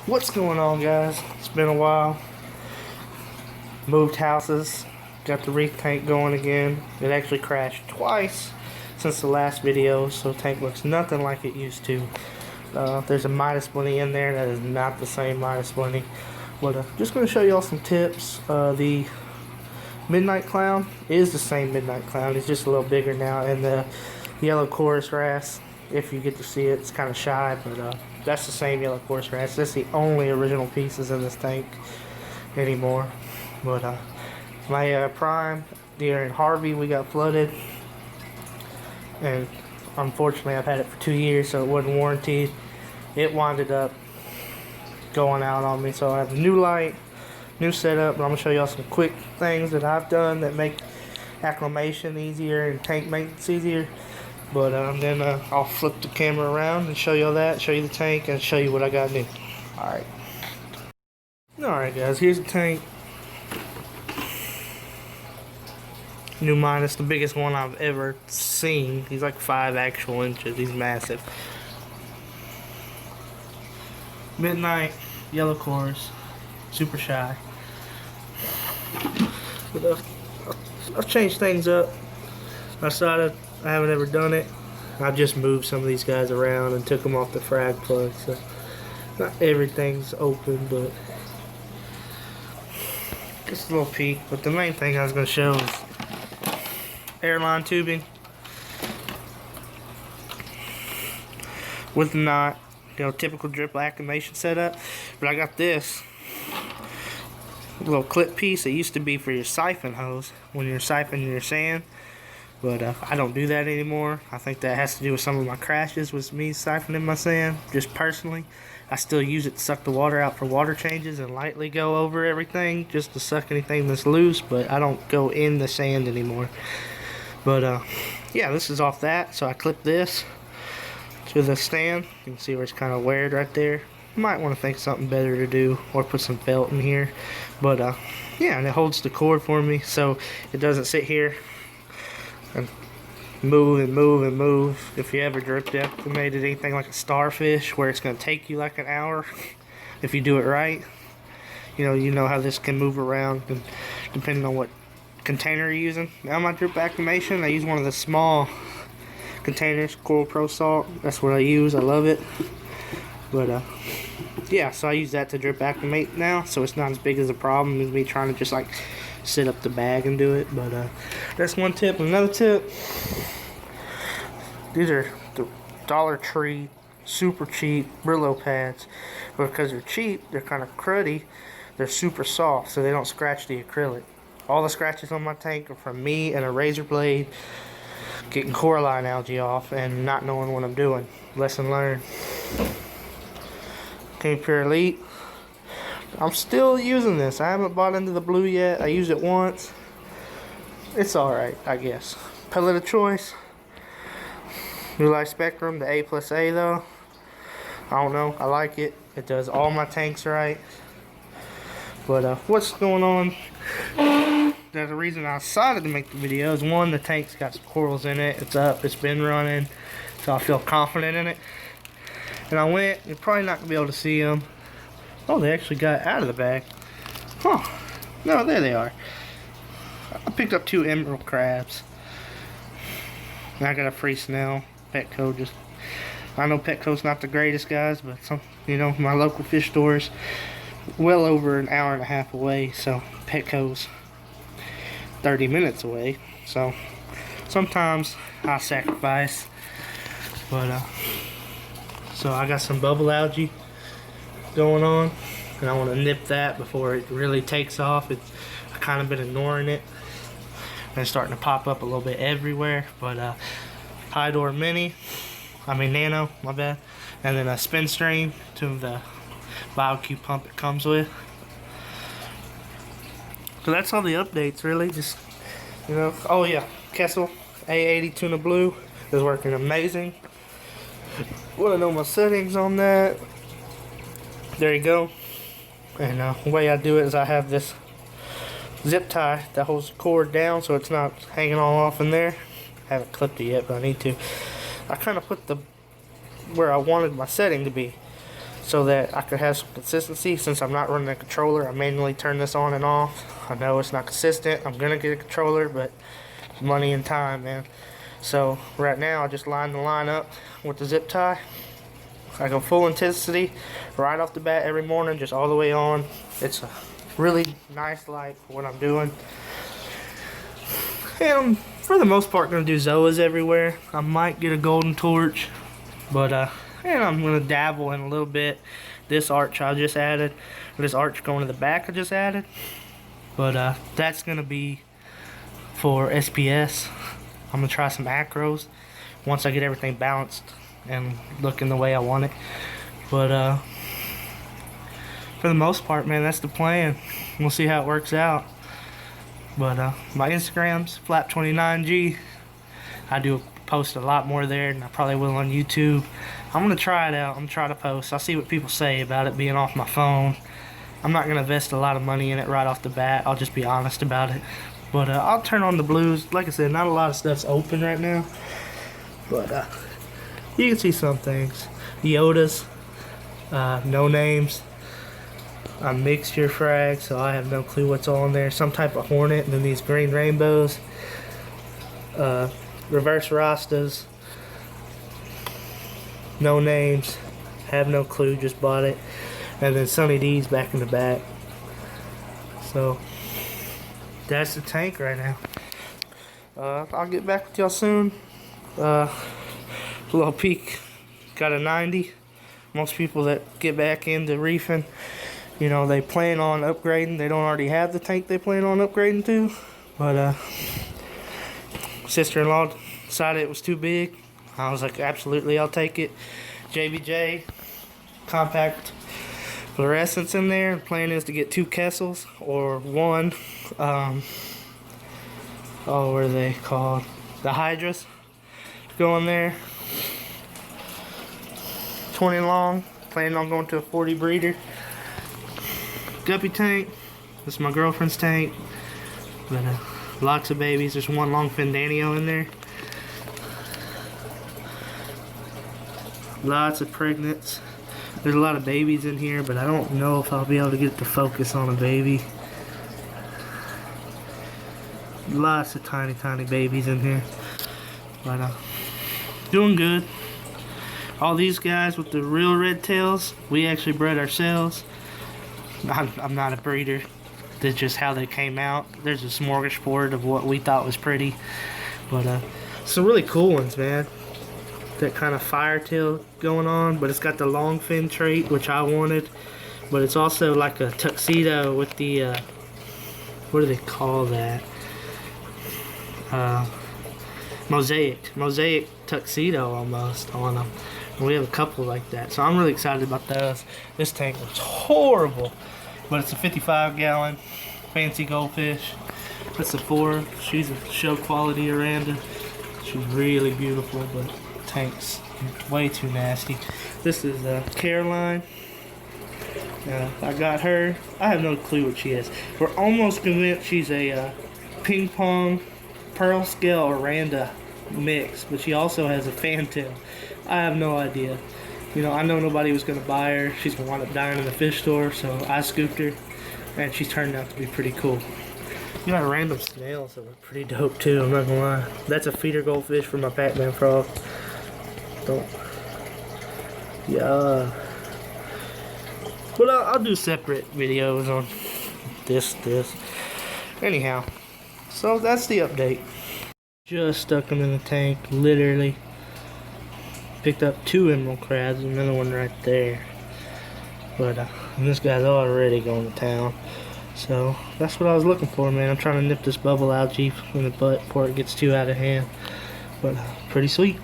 What's going on, guys? It's been a while. Moved houses, got the reef tank going again. It actually crashed twice since the last video, so the tank looks nothing like it used to. There's a minus 20 in there that is not the same minus 20. But just going to show y'all some tips. The Midnight Clown is the same Midnight Clown. It's just a little bigger now, and the yellow chorus wrasse, if you get to see it, it's kind of shy, but that's the same yellow chorus wrasse. That's the only original pieces in this tank anymore. But my prime during Harvey, we got flooded, and unfortunately I've had it for 2 years, so it wasn't warranted. It winded up going out on me, so I have a new light, new setup, but I'm gonna show y'all some quick things that I've done that make acclimation easier and tank maintenance easier. But then I'll flip the camera around and show y'all that, show you the tank, and show you what I got new. Alright guys, here's the tank. New minus, the biggest one I've ever seen. He's like 5 actual inches, he's massive. Midnight, yellow chorus, super shy. But I've changed things up. I haven't ever done it. I've just moved some of these guys around and took them off the frag plug, so not everything's open, but just a little peek. But the main thing I was going to show is airline tubing with the knot, typical drip acclimation setup. But I got this little clip piece that used to be for your siphon hose when you're siphoning your sand. But I don't do that anymore. I think that has to do with some of my crashes with me siphoning my sand. Just personally, I still use it to suck the water out for water changes and lightly go over everything just to suck anything that's loose, but I don't go in the sand anymore. But yeah, this is off that, so I clip this to the stand. You can see where it's kind of weared right there. Might want to think of something better to do, or put some felt in here. But yeah, and it holds the cord for me, so it doesn't sit here and move and move and move. If you ever drip acclimated anything like a starfish, where it's going to take you like an hour if you do it right, you know how this can move around, and depending on what container you're using. Now my drip acclimation, I use one of the small containers, Coral Pro Salt. That's what I use. I love it. But yeah, so I use that to drip acclimate now, so it's not as big as a problem as me trying to just like sit up the bag and do it. But that's one tip. Another tip, these are the Dollar Tree super cheap Brillo pads. Because they're cheap, they're kind of cruddy, they're super soft, so they don't scratch the acrylic. All the scratches on my tank are from me and a razor blade getting coralline algae off and not knowing what I'm doing. Lesson learned. King Pure Elite, I'm still using this. I haven't bought into the blue yet. I used it once. It's alright, I guess. Pellet of choice, New Life Spectrum, the A+A though. I don't know, I like it. It does all my tanks right. But what's going on? The reason I decided to make the video is, one, the tank's got some corals in it. It's up, it's been running, so I feel confident in it. And I went, you're probably not going to be able to see them. Oh, they actually got out of the bag. Huh. No, there they are. I picked up 2 emerald crabs. And I got a free snail. Petco just... I know Petco's not the greatest, guys, but my local fish store's well over an hour and a half away, so Petco's 30 minutes away. So sometimes I sacrifice. But so I got some bubble algae going on, and I want to nip that before it really takes off. I've kind of been ignoring it, and it's starting to pop up a little bit everywhere. But High Door Nano, my bad, and then a spin stream to the BioQ pump it comes with. So that's all the updates, really. Just oh yeah, Kessel A80 Tuna Blue is working amazing. Want to know my settings on that? There you go. And the way I do it is I have this zip tie that holds the cord down so it's not hanging all off in there. Haven't clipped it yet, but I need to. I kind of put the where I wanted my setting to be. so that I could have some consistency. Since I'm not running a controller, I manually turn this on and off. I know it's not consistent. I'm gonna get a controller, but money and time, man. So right now I just line the line up with the zip tie. I go full intensity right off the bat every morning, just all the way on. It's a really nice light for what I'm doing. And I'm, for the most part, going to do Zoas everywhere. I might get a golden torch, but and I'm going to dabble in a little bit. This arch I just added, this arch going to the back I just added, but that's going to be for SPS. I'm going to try some acros once I get everything balanced and looking the way I want it. But for the most part, man, that's the plan. We'll see how it works out. But my Instagram's Flap29G. I do post a lot more there than I probably will on YouTube. I'm gonna try it out. I'm gonna try to post. I'll see what people say about it being off my phone. I'm not gonna invest a lot of money in it right off the bat. I'll just be honest about it. But I'll turn on the blues. Like I said, not a lot of stuff's open right now. But you can see some things. Yodas, no names. A mixture frag, so I have no clue what's on there. Some type of hornet, and then these green rainbows. Reverse rastas. No names. Have no clue, just bought it. And then Sunny D's back in the back. So that's the tank right now. I'll get back with y'all soon. A little peek. Got a 90. Most people that get back into reefing, you know, they plan on upgrading. They don't already have the tank they plan on upgrading to. But sister-in-law decided it was too big. I was like, absolutely, I'll take it. JBJ, compact fluorescence in there. The plan is to get 2 Kessels or 1. Oh, what are they called? The Hydras. Go in there. 20 long. Planning on going to a 40 breeder. Guppy tank. This is my girlfriend's tank. But lots of babies. There's 1 longfin Danio in there. Lots of pregnants. There's a lot of babies in here, but I don't know if I'll be able to get the focus on a baby. Lots of tiny, tiny babies in here. But doing good. All these guys with the real red tails, we actually bred ourselves. I'm not a breeder. That's just how they came out. There's a smorgasbord of what we thought was pretty. But some really cool ones, man. That kind of fire tail going on, but it's got the long fin trait, which I wanted. But it's also like a tuxedo with the what do they call that? Mosaic tuxedo almost on them. And we have a couple like that, so I'm really excited about those. This tank looks horrible, but it's a 55-gallon fancy goldfish. That's a 4. She's a show quality Aranda. She's really beautiful, but the tank's way too nasty. This is Caroline. I got her. I have no clue what she is. We're almost convinced she's a ping pong pearl scale Aranda mix, but she also has a fantail. I have no idea. You know, I know nobody was going to buy her. She's going to wind up dying in the fish store, so I scooped her, and she's turned out to be pretty cool. You got random snails that were pretty dope, too, I'm not going to lie. That's a feeder goldfish for my Pac-Man frog. Don't. Yeah. But I'll do separate videos on this. Anyhow, so that's the update. Just stuck them in the tank, literally. Picked up 2 emerald crabs, another one right there. But this guy's already going to town. So that's what I was looking for, man. I'm trying to nip this bubble algae in the butt before it gets too out of hand. But pretty sweet.